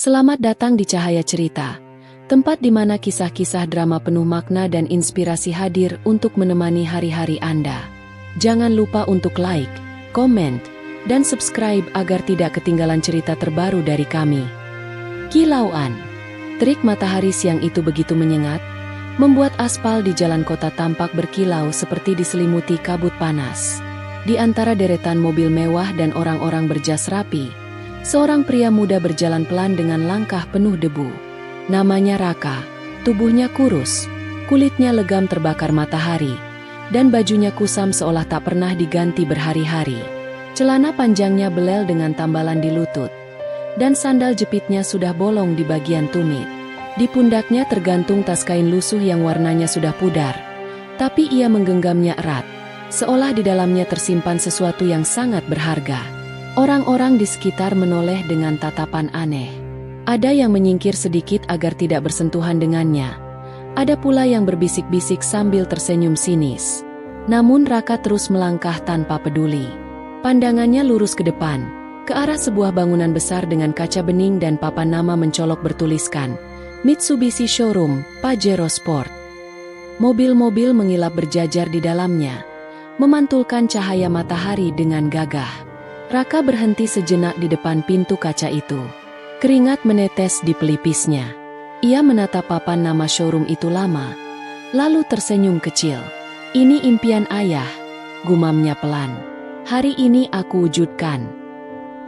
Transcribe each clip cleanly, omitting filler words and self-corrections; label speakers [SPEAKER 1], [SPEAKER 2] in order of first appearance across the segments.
[SPEAKER 1] Selamat datang di Cahaya Cerita, tempat di mana kisah-kisah drama penuh makna dan inspirasi hadir untuk menemani hari-hari Anda. Jangan lupa untuk like, komen, dan subscribe agar tidak ketinggalan cerita terbaru dari kami. Kilauan. Terik matahari siang itu begitu menyengat, membuat aspal di jalan kota tampak berkilau seperti diselimuti kabut panas. Di antara deretan mobil mewah dan orang-orang berjas rapi, seorang pria muda berjalan pelan dengan langkah penuh debu. Namanya Raka, tubuhnya kurus, kulitnya legam terbakar matahari, dan bajunya kusam seolah tak pernah diganti berhari-hari. Celana panjangnya belel dengan tambalan di lutut, dan sandal jepitnya sudah bolong di bagian tumit. Di pundaknya tergantung tas kain lusuh yang warnanya sudah pudar, tapi ia menggenggamnya erat, seolah di dalamnya tersimpan sesuatu yang sangat berharga. Orang-orang di sekitar menoleh dengan tatapan aneh. Ada yang menyingkir sedikit agar tidak bersentuhan dengannya. Ada pula yang berbisik-bisik sambil tersenyum sinis. Namun Raka terus melangkah tanpa peduli. Pandangannya lurus ke depan, ke arah sebuah bangunan besar dengan kaca bening dan papan nama mencolok bertuliskan Mitsubishi Showroom, Pajero Sport. Mobil-mobil mengilap berjajar di dalamnya, memantulkan cahaya matahari dengan gagah. Raka berhenti sejenak di depan pintu kaca itu. Keringat menetes di pelipisnya. Ia menatap papan nama showroom itu lama, lalu tersenyum kecil. "Ini impian ayah," gumamnya pelan. "Hari ini aku wujudkan."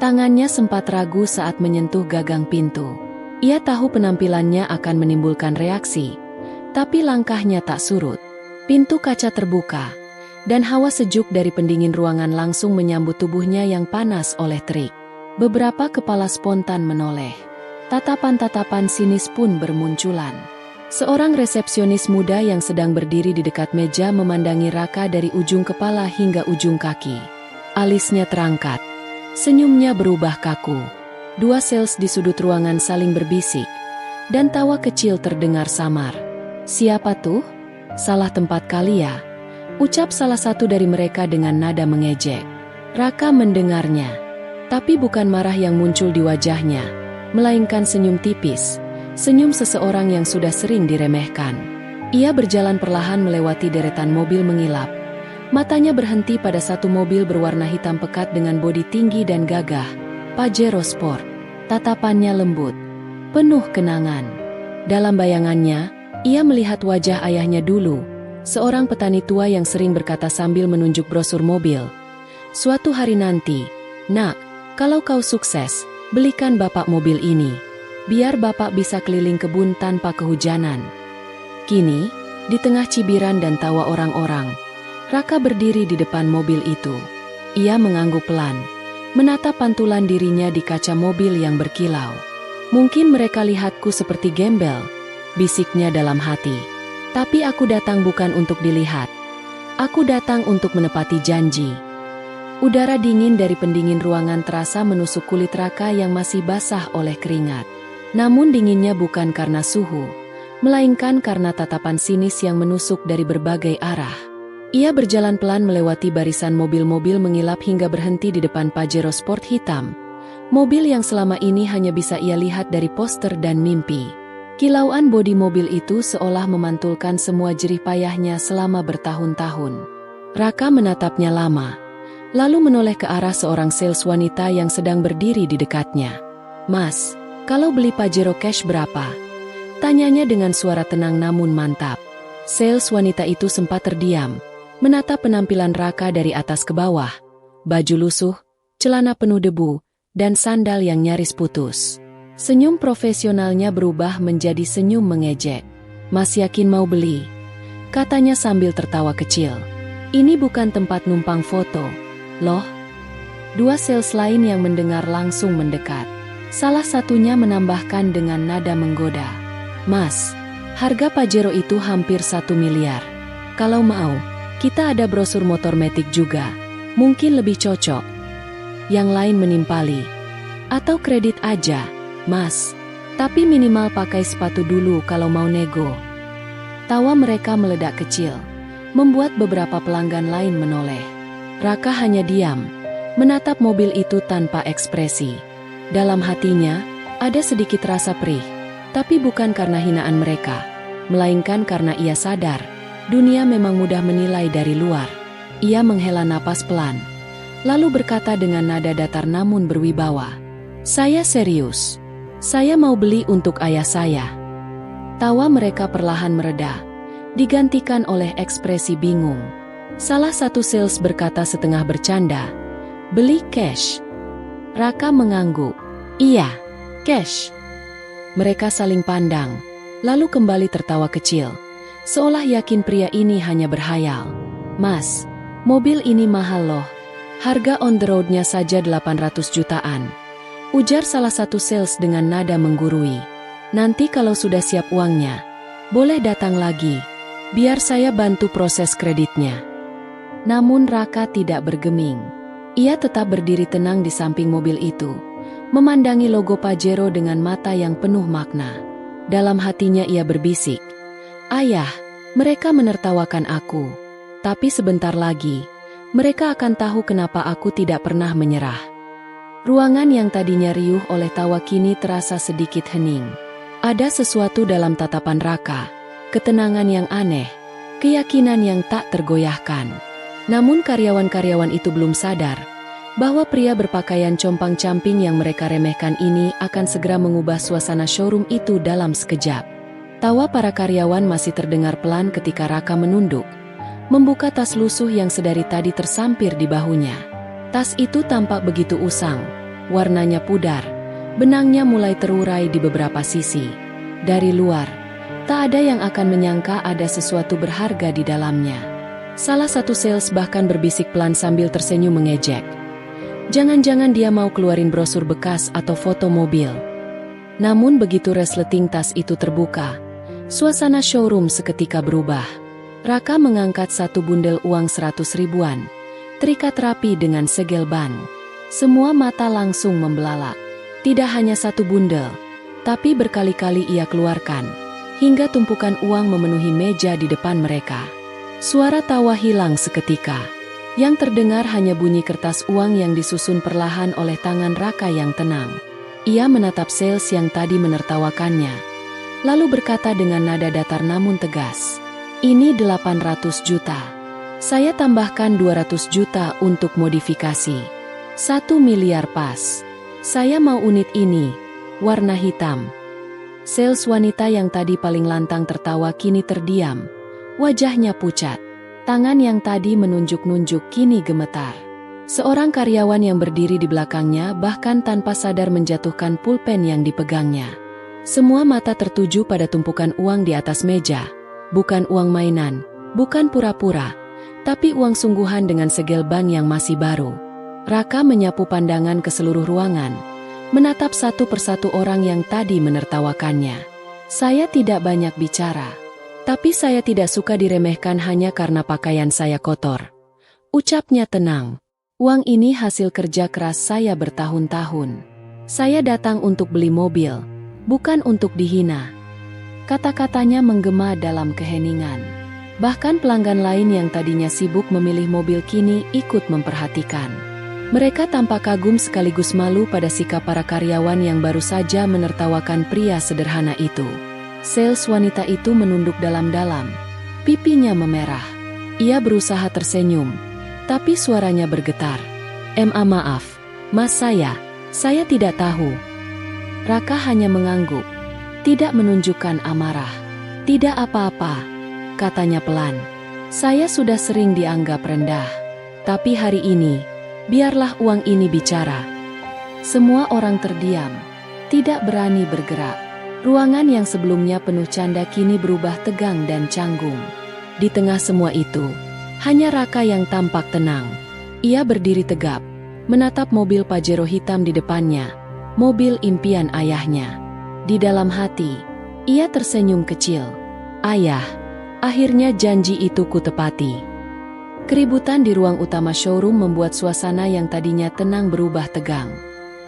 [SPEAKER 1] Tangannya sempat ragu saat menyentuh gagang pintu. Ia tahu penampilannya akan menimbulkan reaksi, tapi langkahnya tak surut. Pintu kaca terbuka, dan hawa sejuk dari pendingin ruangan langsung menyambut tubuhnya yang panas oleh terik. Beberapa kepala spontan menoleh. Tatapan-tatapan sinis pun bermunculan. Seorang resepsionis muda yang sedang berdiri di dekat meja memandangi Raka dari ujung kepala hingga ujung kaki. Alisnya terangkat. Senyumnya berubah kaku. Dua sales di sudut ruangan saling berbisik, dan tawa kecil terdengar samar. "Siapa tuh? Salah tempat kali ya?" ucap salah satu dari mereka dengan nada mengejek. Raka mendengarnya, tapi bukan marah yang muncul di wajahnya, melainkan senyum tipis, senyum seseorang yang sudah sering diremehkan. Ia berjalan perlahan melewati deretan mobil mengilap. Matanya berhenti pada satu mobil berwarna hitam pekat dengan bodi tinggi dan gagah, Pajero Sport. Tatapannya lembut, penuh kenangan. Dalam bayangannya, ia melihat wajah ayahnya dulu, seorang petani tua yang sering berkata sambil menunjuk brosur mobil, "Suatu hari nanti, nak, kalau kau sukses, belikan bapak mobil ini, biar bapak bisa keliling kebun tanpa kehujanan." Kini, di tengah cibiran dan tawa orang-orang, Raka berdiri di depan mobil itu. Ia mengangguk pelan, menatap pantulan dirinya di kaca mobil yang berkilau. "Mungkin mereka lihatku seperti gembel," bisiknya dalam hati. "Tapi aku datang bukan untuk dilihat. Aku datang untuk menepati janji." Udara dingin dari pendingin ruangan terasa menusuk kulit Raka yang masih basah oleh keringat. Namun dinginnya bukan karena suhu, melainkan karena tatapan sinis yang menusuk dari berbagai arah. Ia berjalan pelan melewati barisan mobil-mobil mengilap hingga berhenti di depan Pajero Sport hitam. Mobil yang selama ini hanya bisa ia lihat dari poster dan mimpi. Kilauan bodi mobil itu seolah memantulkan semua jerih payahnya selama bertahun-tahun. Raka menatapnya lama, lalu menoleh ke arah seorang sales wanita yang sedang berdiri di dekatnya. "Mas, kalau beli Pajero cash berapa?" tanyanya dengan suara tenang namun mantap. Sales wanita itu sempat terdiam, menatap penampilan Raka dari atas ke bawah. Baju lusuh, celana penuh debu, dan sandal yang nyaris putus. Senyum profesionalnya berubah menjadi senyum mengejek. "Mas yakin mau beli?" katanya sambil tertawa kecil. "Ini bukan tempat numpang foto, loh." Dua sales lain yang mendengar langsung mendekat. Salah satunya menambahkan dengan nada menggoda, "Mas, harga Pajero itu hampir 1 miliar. Kalau mau, kita ada brosur motor metik juga. Mungkin lebih cocok." Yang lain menimpali, "Atau kredit aja, Mas. Tapi minimal pakai sepatu dulu kalau mau nego." Tawa mereka meledak kecil, membuat beberapa pelanggan lain menoleh. Raka hanya diam, menatap mobil itu tanpa ekspresi. Dalam hatinya, Ada sedikit rasa perih, tapi bukan karena hinaan mereka, melainkan karena ia sadar, dunia memang mudah menilai dari luar. Ia menghela napas pelan, lalu berkata dengan nada datar namun berwibawa, "Saya serius. Saya mau beli untuk ayah saya." Tawa mereka perlahan mereda, digantikan oleh ekspresi bingung. Salah satu sales berkata setengah bercanda, "Beli cash." Raka mengangguk, "Iya, cash." Mereka saling pandang, lalu kembali tertawa kecil, seolah yakin pria ini hanya berhayal. "Mas, mobil ini mahal loh. Harga on the road-nya saja 800 jutaan. Ujar salah satu sales dengan nada menggurui. "Nanti kalau sudah siap uangnya, boleh datang lagi. Biar saya bantu proses kreditnya." Namun Raka tidak bergeming. Ia tetap berdiri tenang di samping mobil itu, memandangi logo Pajero dengan mata yang penuh makna. Dalam hatinya ia berbisik, "Ayah, mereka menertawakan aku. Tapi sebentar lagi, mereka akan tahu kenapa aku tidak pernah menyerah." Ruangan yang tadinya riuh oleh tawa kini terasa sedikit hening. Ada sesuatu dalam tatapan Raka, ketenangan yang aneh, keyakinan yang tak tergoyahkan. Namun karyawan-karyawan itu belum sadar bahwa pria berpakaian compang-camping yang mereka remehkan ini akan segera mengubah suasana showroom itu dalam sekejap. Tawa para karyawan masih terdengar pelan ketika Raka menunduk, membuka tas lusuh yang sedari tadi tersampir di bahunya. Tas itu tampak begitu usang, warnanya pudar, benangnya mulai terurai di beberapa sisi. Dari luar, tak ada yang akan menyangka ada sesuatu berharga di dalamnya. Salah satu sales bahkan berbisik pelan sambil tersenyum mengejek. Jangan-jangan dia mau keluarin brosur bekas atau foto mobil. Namun begitu resleting tas itu terbuka, suasana showroom seketika berubah. Raka mengangkat satu bundel uang 100 ribuan, terikat rapi dengan segel ban. Semua mata langsung membelalak. Tidak hanya satu bundel, tapi berkali-kali ia keluarkan, hingga tumpukan uang memenuhi meja di depan mereka. Suara tawa hilang seketika. Yang terdengar hanya bunyi kertas uang yang disusun perlahan oleh tangan Raka yang tenang. Ia menatap sales yang tadi menertawakannya, lalu berkata dengan nada datar namun tegas, "Ini 800 juta. Saya tambahkan 200 juta untuk modifikasi. 1 miliar pas. Saya mau unit ini, warna hitam." Sales wanita yang tadi paling lantang tertawa kini terdiam, wajahnya pucat. Tangan yang tadi menunjuk-nunjuk kini gemetar. Seorang karyawan yang berdiri di belakangnya bahkan tanpa sadar menjatuhkan pulpen yang dipegangnya. Semua mata tertuju pada tumpukan uang di atas meja. Bukan uang mainan, bukan pura-pura, tapi uang sungguhan dengan segel bank yang masih baru. Raka menyapu pandangan ke seluruh ruangan, menatap satu persatu orang yang tadi menertawakannya. "Saya tidak banyak bicara. Tapi saya tidak suka diremehkan hanya karena pakaian saya kotor," ucapnya tenang. "Uang ini hasil kerja keras saya bertahun-tahun. Saya datang untuk beli mobil, bukan untuk dihina." Kata-katanya menggema dalam keheningan. Bahkan pelanggan lain yang tadinya sibuk memilih mobil kini ikut memperhatikan. Mereka tampak kagum sekaligus malu pada sikap para karyawan yang baru saja menertawakan pria sederhana itu. Sales wanita itu menunduk dalam-dalam, pipinya memerah. Ia berusaha tersenyum, tapi suaranya bergetar. Maaf, mas, saya tidak tahu." Raka hanya mengangguk, tidak menunjukkan amarah. "Tidak apa-apa," katanya pelan. "Saya sudah sering dianggap rendah. Tapi hari ini, biarlah uang ini bicara." Semua orang terdiam, tidak berani bergerak. Ruangan yang sebelumnya penuh canda kini berubah tegang dan canggung. Di tengah semua itu, hanya Raka yang tampak tenang. Ia berdiri tegap, menatap mobil Pajero hitam di depannya, mobil impian ayahnya. Di dalam hati, ia tersenyum kecil. "Ayah, akhirnya janji itu kutepati." Keributan di ruang utama showroom membuat suasana yang tadinya tenang berubah tegang.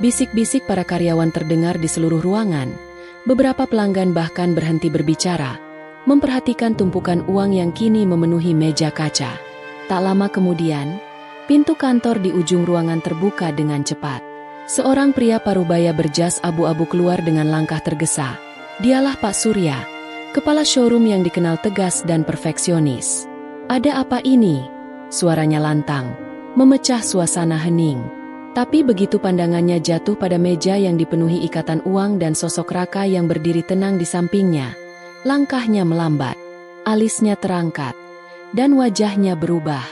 [SPEAKER 1] Bisik-bisik para karyawan terdengar di seluruh ruangan. Beberapa pelanggan bahkan berhenti berbicara, memperhatikan tumpukan uang yang kini memenuhi meja kaca. Tak lama kemudian, pintu kantor di ujung ruangan terbuka dengan cepat. Seorang pria parubaya berjas abu-abu keluar dengan langkah tergesa. Dialah Pak Surya, kepala showroom yang dikenal tegas dan perfeksionis. "Ada apa ini?" Suaranya lantang, memecah suasana hening. Tapi begitu pandangannya jatuh pada meja yang dipenuhi ikatan uang dan sosok Raka yang berdiri tenang di sampingnya, langkahnya melambat, alisnya terangkat, dan wajahnya berubah.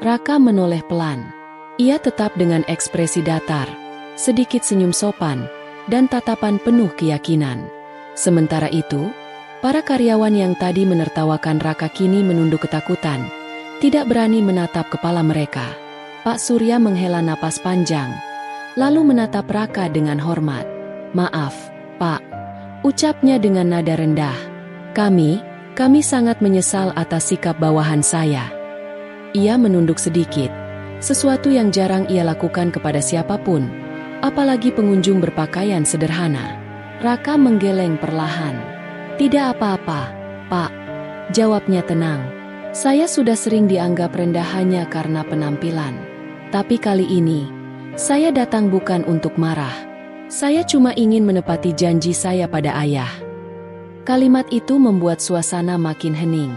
[SPEAKER 1] Raka menoleh pelan. Ia tetap dengan ekspresi datar, sedikit senyum sopan, dan tatapan penuh keyakinan. Sementara itu, para karyawan yang tadi menertawakan Raka kini menunduk ketakutan, tidak berani menatap kepala mereka. Pak Surya menghela napas panjang, lalu menatap Raka dengan hormat. "Maaf, Pak," ucapnya dengan nada rendah. Kami sangat menyesal atas sikap bawahan saya." Ia menunduk sedikit, sesuatu yang jarang ia lakukan kepada siapapun, apalagi pengunjung berpakaian sederhana. Raka menggeleng perlahan. "Tidak apa-apa, Pak," jawabnya tenang. "Saya sudah sering dianggap rendah hanya karena penampilan. Tapi kali ini, saya datang bukan untuk marah. Saya cuma ingin menepati janji saya pada ayah." Kalimat itu membuat suasana makin hening.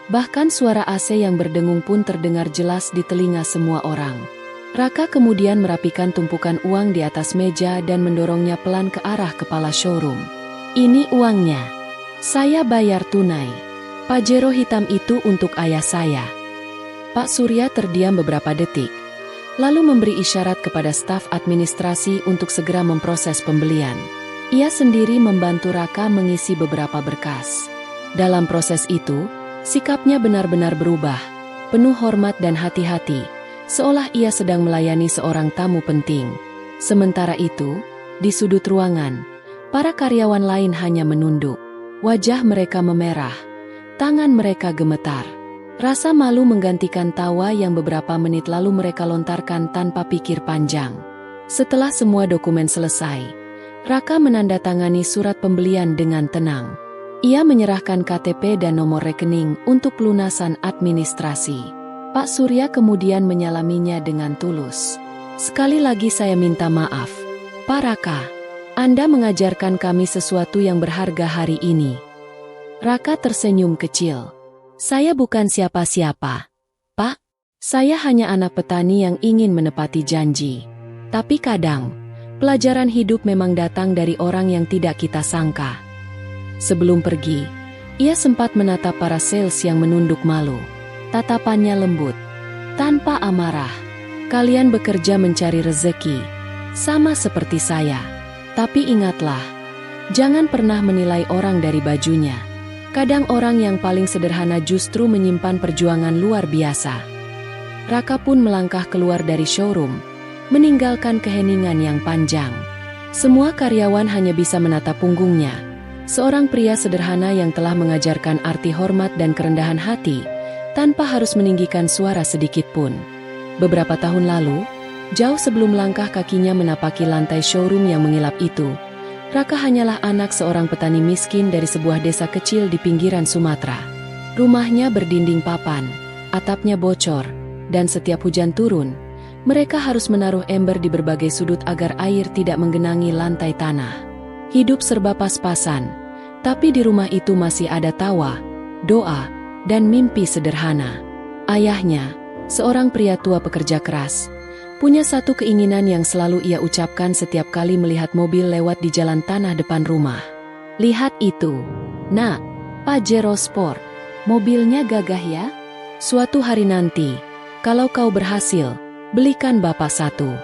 [SPEAKER 1] Bahkan suara AC yang berdengung pun terdengar jelas di telinga semua orang. Raka kemudian merapikan tumpukan uang di atas meja dan mendorongnya pelan ke arah kepala showroom. "Ini uangnya. Saya bayar tunai. Pajero hitam itu untuk ayah saya." Pak Surya terdiam beberapa detik, lalu memberi isyarat kepada staf administrasi untuk segera memproses pembelian. Ia sendiri membantu Raka mengisi beberapa berkas. Dalam proses itu, sikapnya benar-benar berubah, penuh hormat dan hati-hati, seolah ia sedang melayani seorang tamu penting. Sementara itu, di sudut ruangan, para karyawan lain hanya menunduk. Wajah mereka memerah, tangan mereka gemetar. Rasa malu menggantikan tawa yang beberapa menit lalu mereka lontarkan tanpa pikir panjang. Setelah semua dokumen selesai, Raka menandatangani surat pembelian dengan tenang. Ia menyerahkan KTP dan nomor rekening untuk pelunasan administrasi. Pak Surya kemudian menyalaminya dengan tulus. "Sekali lagi saya minta maaf, Pak Raka. Anda mengajarkan kami sesuatu yang berharga hari ini." Raka tersenyum kecil. "Saya bukan siapa-siapa, Pak. Saya hanya anak petani yang ingin menepati janji. Tapi kadang, pelajaran hidup memang datang dari orang yang tidak kita sangka." Sebelum pergi, ia sempat menatap para sales yang menunduk malu. Tatapannya lembut, tanpa amarah. "Kalian bekerja mencari rezeki, sama seperti saya. Tapi ingatlah, jangan pernah menilai orang dari bajunya. Kadang orang yang paling sederhana justru menyimpan perjuangan luar biasa." Raka pun melangkah keluar dari showroom, meninggalkan keheningan yang panjang. Semua karyawan hanya bisa menatap punggungnya. Seorang pria sederhana yang telah mengajarkan arti hormat dan kerendahan hati, tanpa harus meninggikan suara sedikit pun. Beberapa tahun lalu, jauh sebelum langkah kakinya menapaki lantai showroom yang mengilap itu, Raka hanyalah anak seorang petani miskin dari sebuah desa kecil di pinggiran Sumatera. Rumahnya berdinding papan, atapnya bocor, dan setiap hujan turun, mereka harus menaruh ember di berbagai sudut agar air tidak menggenangi lantai tanah. Hidup serba pas-pasan, tapi di rumah itu masih ada tawa, doa, dan mimpi sederhana. Ayahnya, seorang pria tua pekerja keras, punya satu keinginan yang selalu ia ucapkan setiap kali melihat mobil lewat di jalan tanah depan rumah. "Lihat itu, Nak, Pajero Sport. Mobilnya gagah ya? Suatu hari nanti, kalau kau berhasil, belikan Bapak satu.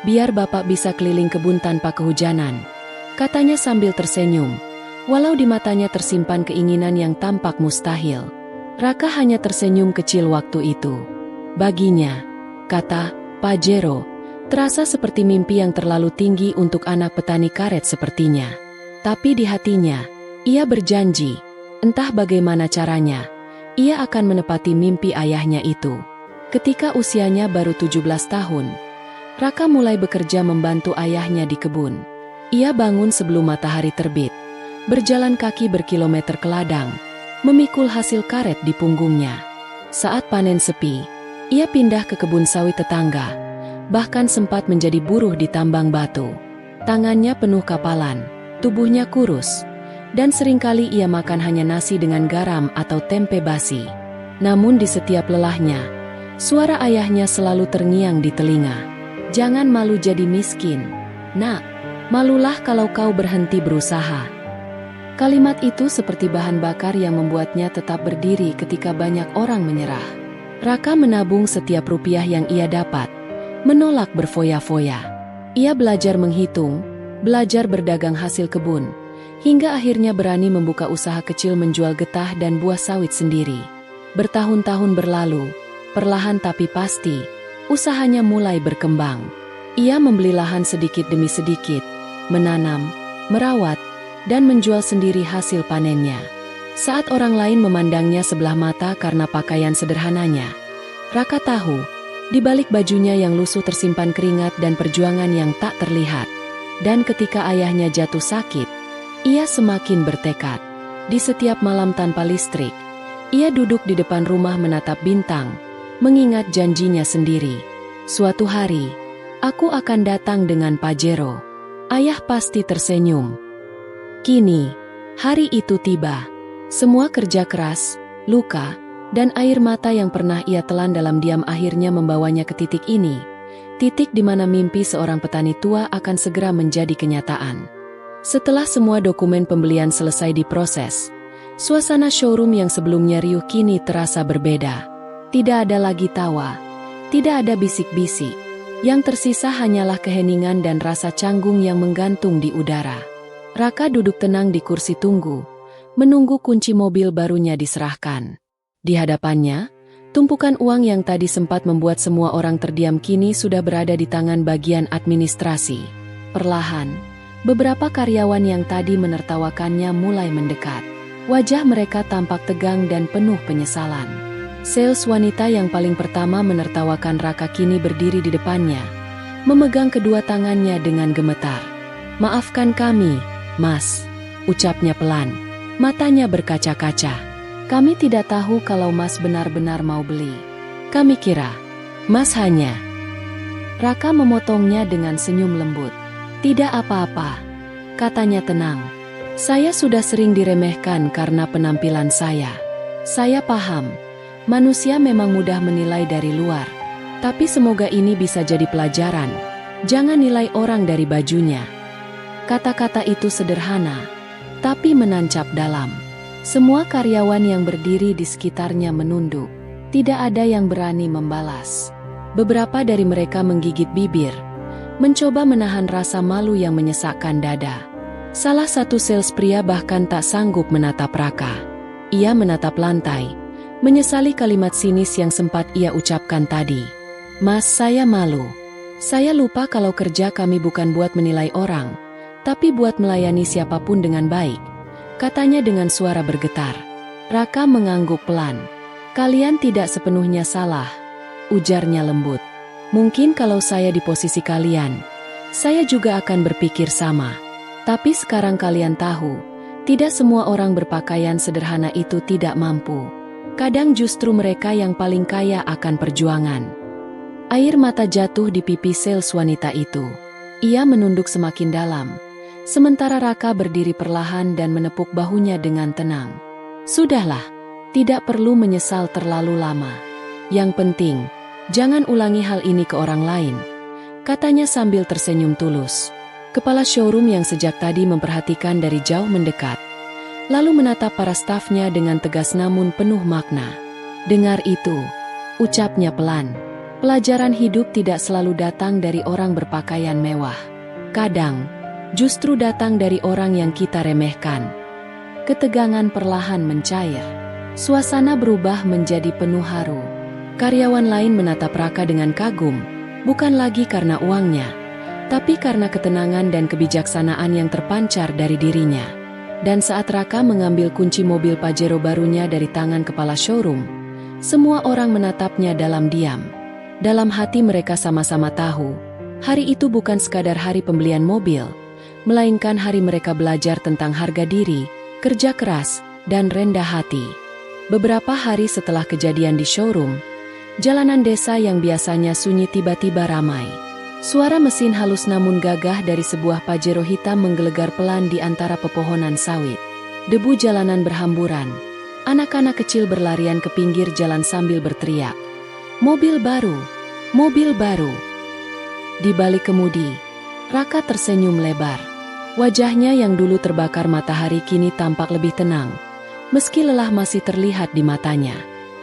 [SPEAKER 1] Biar Bapak bisa keliling kebun tanpa kehujanan," katanya sambil tersenyum, walau di matanya tersimpan keinginan yang tampak mustahil. Raka hanya tersenyum kecil waktu itu. Baginya, kata Pajero, terasa seperti mimpi yang terlalu tinggi untuk anak petani karet sepertinya. Tapi di hatinya, ia berjanji, entah bagaimana caranya, ia akan menepati mimpi ayahnya itu. Ketika usianya baru 17 tahun, Raka mulai bekerja membantu ayahnya di kebun. Ia bangun sebelum matahari terbit, berjalan kaki berkilometer ke ladang, memikul hasil karet di punggungnya. Saat panen sepi, ia pindah ke kebun sawit tetangga, bahkan sempat menjadi buruh di tambang batu. Tangannya penuh kapalan, tubuhnya kurus, dan seringkali ia makan hanya nasi dengan garam atau tempe basi. Namun di setiap lelahnya, suara ayahnya selalu terngiang di telinga. "Jangan malu jadi miskin, nak. Malulah kalau kau berhenti berusaha." Kalimat itu seperti bahan bakar yang membuatnya tetap berdiri ketika banyak orang menyerah. Raka menabung setiap rupiah yang ia dapat, menolak berfoya-foya. Ia belajar menghitung, belajar berdagang hasil kebun, hingga akhirnya berani membuka usaha kecil menjual getah dan buah sawit sendiri. Bertahun-tahun berlalu, perlahan tapi pasti, usahanya mulai berkembang. Ia membeli lahan sedikit demi sedikit, menanam, merawat, dan menjual sendiri hasil panennya. Saat orang lain memandangnya sebelah mata karena pakaian sederhananya, Raka tahu, di balik bajunya yang lusuh tersimpan keringat dan perjuangan yang tak terlihat. Dan ketika ayahnya jatuh sakit, ia semakin bertekad. Di setiap malam tanpa listrik, ia duduk di depan rumah menatap bintang, mengingat janjinya sendiri. "Suatu hari, aku akan datang dengan Pajero." Ayah pasti tersenyum. Kini, hari itu tiba. Semua kerja keras, luka, dan air mata yang pernah ia telan dalam diam akhirnya membawanya ke titik ini. Titik di mana mimpi seorang petani tua akan segera menjadi kenyataan. Setelah semua dokumen pembelian selesai diproses, suasana showroom yang sebelumnya riuh kini terasa berbeda. Tidak ada lagi tawa, tidak ada bisik-bisik. Yang tersisa hanyalah keheningan dan rasa canggung yang menggantung di udara. Raka duduk tenang di kursi tunggu, menunggu kunci mobil barunya diserahkan. Di hadapannya, tumpukan uang yang tadi sempat membuat semua orang terdiam kini sudah berada di tangan bagian administrasi. Perlahan, beberapa karyawan yang tadi menertawakannya mulai mendekat. Wajah mereka tampak tegang dan penuh penyesalan. Sales wanita yang paling pertama menertawakan Raka kini berdiri di depannya, memegang kedua tangannya dengan gemetar. "Maafkan kami, Mas," ucapnya pelan. Matanya berkaca-kaca. "Kami tidak tahu kalau Mas benar-benar mau beli. Kami kira Mas hanya..." Raka memotongnya dengan senyum lembut. "Tidak apa-apa," katanya tenang. "Saya sudah sering diremehkan karena penampilan saya. Saya paham, manusia memang mudah menilai dari luar. Tapi semoga ini bisa jadi pelajaran. Jangan nilai orang dari bajunya." Kata-kata itu sederhana, tapi menancap dalam. Semua karyawan yang berdiri di sekitarnya menunduk. Tidak ada yang berani membalas. Beberapa dari mereka menggigit bibir, mencoba menahan rasa malu yang menyesakkan dada. Salah satu sales pria bahkan tak sanggup menatap Raka. Ia menatap lantai, menyesali kalimat sinis yang sempat ia ucapkan tadi. "Mas, saya malu. Saya lupa kalau kerja kami bukan buat menilai orang, tapi buat melayani siapapun dengan baik," katanya dengan suara bergetar. Raka mengangguk pelan. "Kalian tidak sepenuhnya salah," ujarnya lembut. "Mungkin kalau saya di posisi kalian, saya juga akan berpikir sama. Tapi sekarang kalian tahu, tidak semua orang berpakaian sederhana itu tidak mampu. Kadang justru mereka yang paling kaya akan perjuangan." Air mata jatuh di pipi sales wanita itu. Ia menunduk semakin dalam, sementara Raka berdiri perlahan dan menepuk bahunya dengan tenang. "Sudahlah, tidak perlu menyesal terlalu lama. Yang penting, jangan ulangi hal ini ke orang lain," katanya sambil tersenyum tulus. Kepala showroom yang sejak tadi memperhatikan dari jauh mendekat, lalu menatap para stafnya dengan tegas namun penuh makna. "Dengar itu," ucapnya pelan. "Pelajaran hidup tidak selalu datang dari orang berpakaian mewah. Kadang, justru datang dari orang yang kita remehkan." Ketegangan perlahan mencair. Suasana berubah menjadi penuh haru. Karyawan lain menatap Raka dengan kagum, bukan lagi karena uangnya, tapi karena ketenangan dan kebijaksanaan yang terpancar dari dirinya. Dan saat Raka mengambil kunci mobil Pajero barunya dari tangan kepala showroom, semua orang menatapnya dalam diam. Dalam hati mereka sama-sama tahu, hari itu bukan sekadar hari pembelian mobil, melainkan hari mereka belajar tentang harga diri, kerja keras, dan rendah hati. Beberapa hari setelah kejadian di showroom, Jalanan desa yang biasanya sunyi tiba-tiba ramai. Suara mesin halus namun gagah dari sebuah Pajero hitam menggelegar pelan di antara pepohonan sawit. Debu jalanan berhamburan. Anak-anak kecil berlarian ke pinggir jalan sambil berteriak, "Mobil baru! Mobil baru!" Di balik kemudi, Raka tersenyum lebar. Wajahnya yang dulu terbakar matahari kini tampak lebih tenang. Meski lelah masih terlihat di matanya.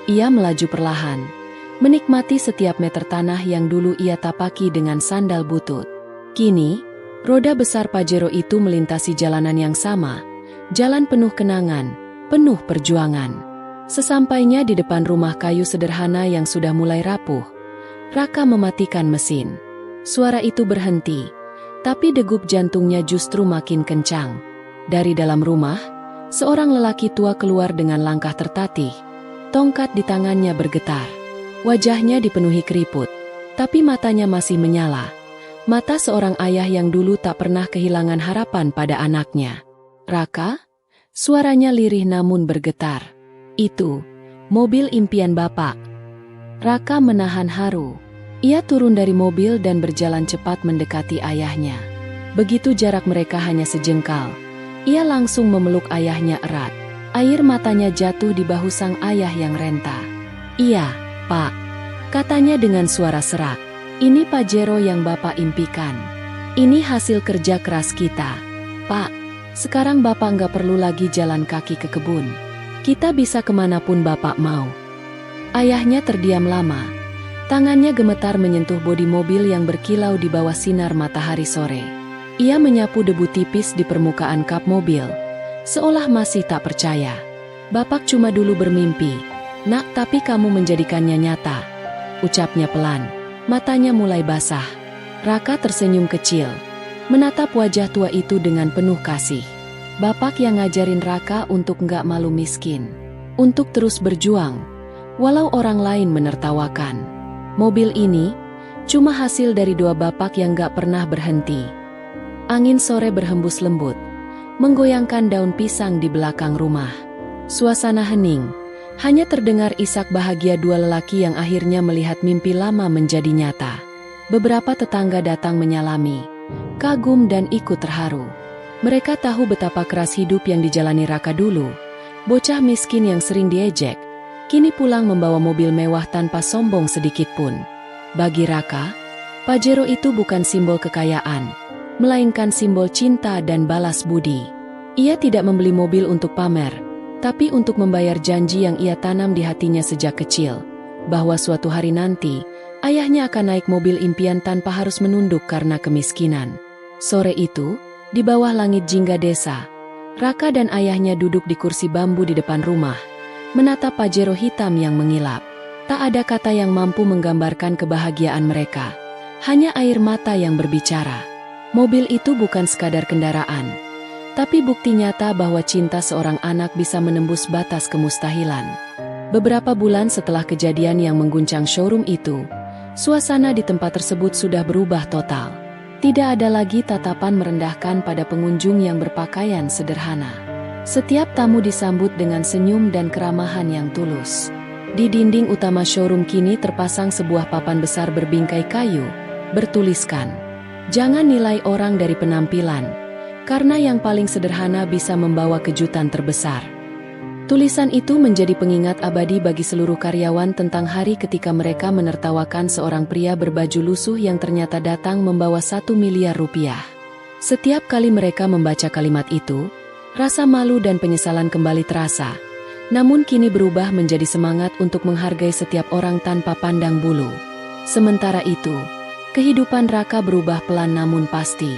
[SPEAKER 1] Ia melaju perlahan, menikmati setiap meter tanah yang dulu ia tapaki dengan sandal butut. Kini, roda besar Pajero itu melintasi jalanan yang sama, jalan penuh kenangan, penuh perjuangan. Sesampainya di depan rumah kayu sederhana yang sudah mulai rapuh, Raka mematikan mesin. Suara itu berhenti, tapi degup jantungnya justru makin kencang. Dari dalam rumah, seorang lelaki tua keluar dengan langkah tertatih. Tongkat di tangannya bergetar. Wajahnya dipenuhi keriput, tapi matanya masih menyala. Mata seorang ayah yang dulu tak pernah kehilangan harapan pada anaknya. "Raka?" Suaranya lirih namun bergetar. "Itu, mobil impian Bapak." Raka menahan haru. Ia turun dari mobil dan berjalan cepat mendekati ayahnya. Begitu jarak mereka hanya sejengkal, ia langsung memeluk ayahnya erat. Air matanya jatuh di bahu sang ayah yang renta. "Iya, Pak," katanya dengan suara serak. "Ini Pajero yang Bapak impikan. Ini hasil kerja keras kita. Pak, sekarang Bapak nggak perlu lagi jalan kaki ke kebun. Kita bisa kemanapun Bapak mau." Ayahnya terdiam lama. Tangannya gemetar menyentuh bodi mobil yang berkilau di bawah sinar matahari sore. Ia menyapu debu tipis di permukaan kap mobil, seolah masih tak percaya. "Bapak cuma dulu bermimpi, Nak, tapi kamu menjadikannya nyata," ucapnya pelan. Matanya mulai basah. Raka tersenyum kecil, menatap wajah tua itu dengan penuh kasih. Bapak yang ngajarin Raka untuk nggak malu miskin, untuk terus berjuang, walau orang lain menertawakan. Mobil ini cuma hasil dari doa Bapak yang gak pernah berhenti. Angin sore berhembus lembut, menggoyangkan daun pisang di belakang rumah. Suasana hening, hanya terdengar isak bahagia dua lelaki yang akhirnya melihat mimpi lama menjadi nyata. Beberapa tetangga datang menyalami, kagum dan ikut terharu. Mereka tahu betapa keras hidup yang dijalani Raka dulu. Bocah miskin yang sering diejek, kini pulang membawa mobil mewah tanpa sombong sedikit pun. Bagi Raka, Pajero itu bukan simbol kekayaan, melainkan simbol cinta dan balas budi. Ia tidak membeli mobil untuk pamer, tapi untuk membayar janji yang ia tanam di hatinya sejak kecil, bahwa suatu hari nanti, ayahnya akan naik mobil impian tanpa harus menunduk karena kemiskinan. Sore itu, di bawah langit jingga desa, Raka dan ayahnya duduk di kursi bambu di depan rumah, menatap Pajero hitam yang mengilap. Tak ada kata yang mampu menggambarkan kebahagiaan mereka. Hanya air mata yang berbicara. Mobil itu bukan sekadar kendaraan, tapi bukti nyata bahwa cinta seorang anak bisa menembus batas kemustahilan. Beberapa bulan setelah kejadian yang mengguncang showroom itu, suasana di tempat tersebut sudah berubah total. Tidak ada lagi tatapan merendahkan pada pengunjung yang berpakaian sederhana. Setiap tamu disambut dengan senyum dan keramahan yang tulus. Di dinding utama showroom kini terpasang sebuah papan besar berbingkai kayu, bertuliskan, "Jangan nilai orang dari penampilan, karena yang paling sederhana bisa membawa kejutan terbesar." Tulisan itu menjadi pengingat abadi bagi seluruh karyawan tentang hari ketika mereka menertawakan seorang pria berbaju lusuh yang ternyata datang membawa 1 miliar rupiah. Setiap kali mereka membaca kalimat itu, rasa malu dan penyesalan kembali terasa, namun kini berubah menjadi semangat untuk menghargai setiap orang tanpa pandang bulu. Sementara itu, kehidupan Raka berubah pelan namun pasti.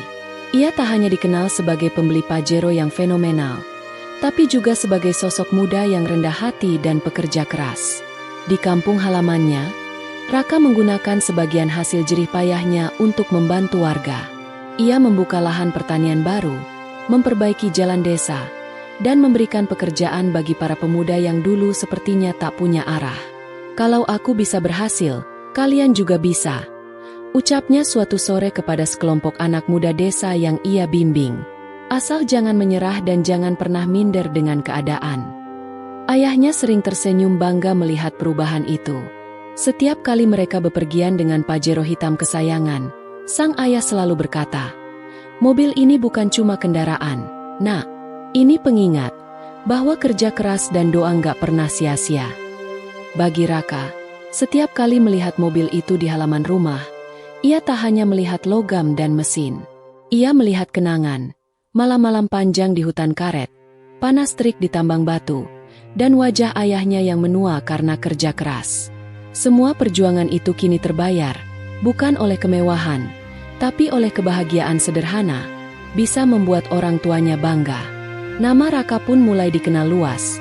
[SPEAKER 1] Ia tak hanya dikenal sebagai pembeli Pajero yang fenomenal, tapi juga sebagai sosok muda yang rendah hati dan pekerja keras. Di kampung halamannya, Raka menggunakan sebagian hasil jerih payahnya untuk membantu warga. Ia membuka lahan pertanian baru, memperbaiki jalan desa, dan memberikan pekerjaan bagi para pemuda yang dulu sepertinya tak punya arah. "Kalau aku bisa berhasil, kalian juga bisa," ucapnya suatu sore kepada sekelompok anak muda desa yang ia bimbing. "Asal jangan menyerah dan jangan pernah minder dengan keadaan." Ayahnya sering tersenyum bangga melihat perubahan itu. Setiap kali mereka bepergian dengan Pajero hitam kesayangan, sang ayah selalu berkata, "Mobil ini bukan cuma kendaraan, Nak. Ini pengingat bahwa kerja keras dan doa nggak pernah sia-sia." Bagi Raka, setiap kali melihat mobil itu di halaman rumah, ia tak hanya melihat logam dan mesin. Ia melihat kenangan, malam-malam panjang di hutan karet, panas terik di tambang batu, dan wajah ayahnya yang menua karena kerja keras. Semua perjuangan itu kini terbayar, bukan oleh kemewahan, tapi oleh kebahagiaan sederhana, bisa membuat orang tuanya bangga. Nama Raka pun mulai dikenal luas,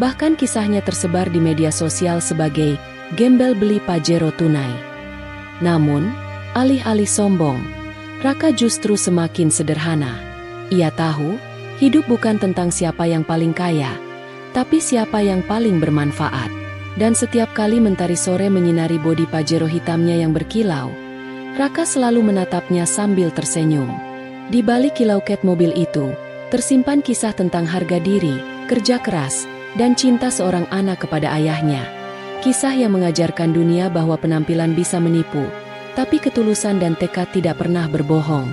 [SPEAKER 1] bahkan kisahnya tersebar di media sosial sebagai gembel beli Pajero tunai. Namun, alih-alih sombong, Raka justru semakin sederhana. Ia tahu, hidup bukan tentang siapa yang paling kaya, tapi siapa yang paling bermanfaat. Dan setiap kali mentari sore menyinari bodi Pajero hitamnya yang berkilau, Raka selalu menatapnya sambil tersenyum. Di balik kilauket mobil itu, tersimpan kisah tentang harga diri, kerja keras, dan cinta seorang anak kepada ayahnya. Kisah yang mengajarkan dunia bahwa penampilan bisa menipu, tapi ketulusan dan tekad tidak pernah berbohong.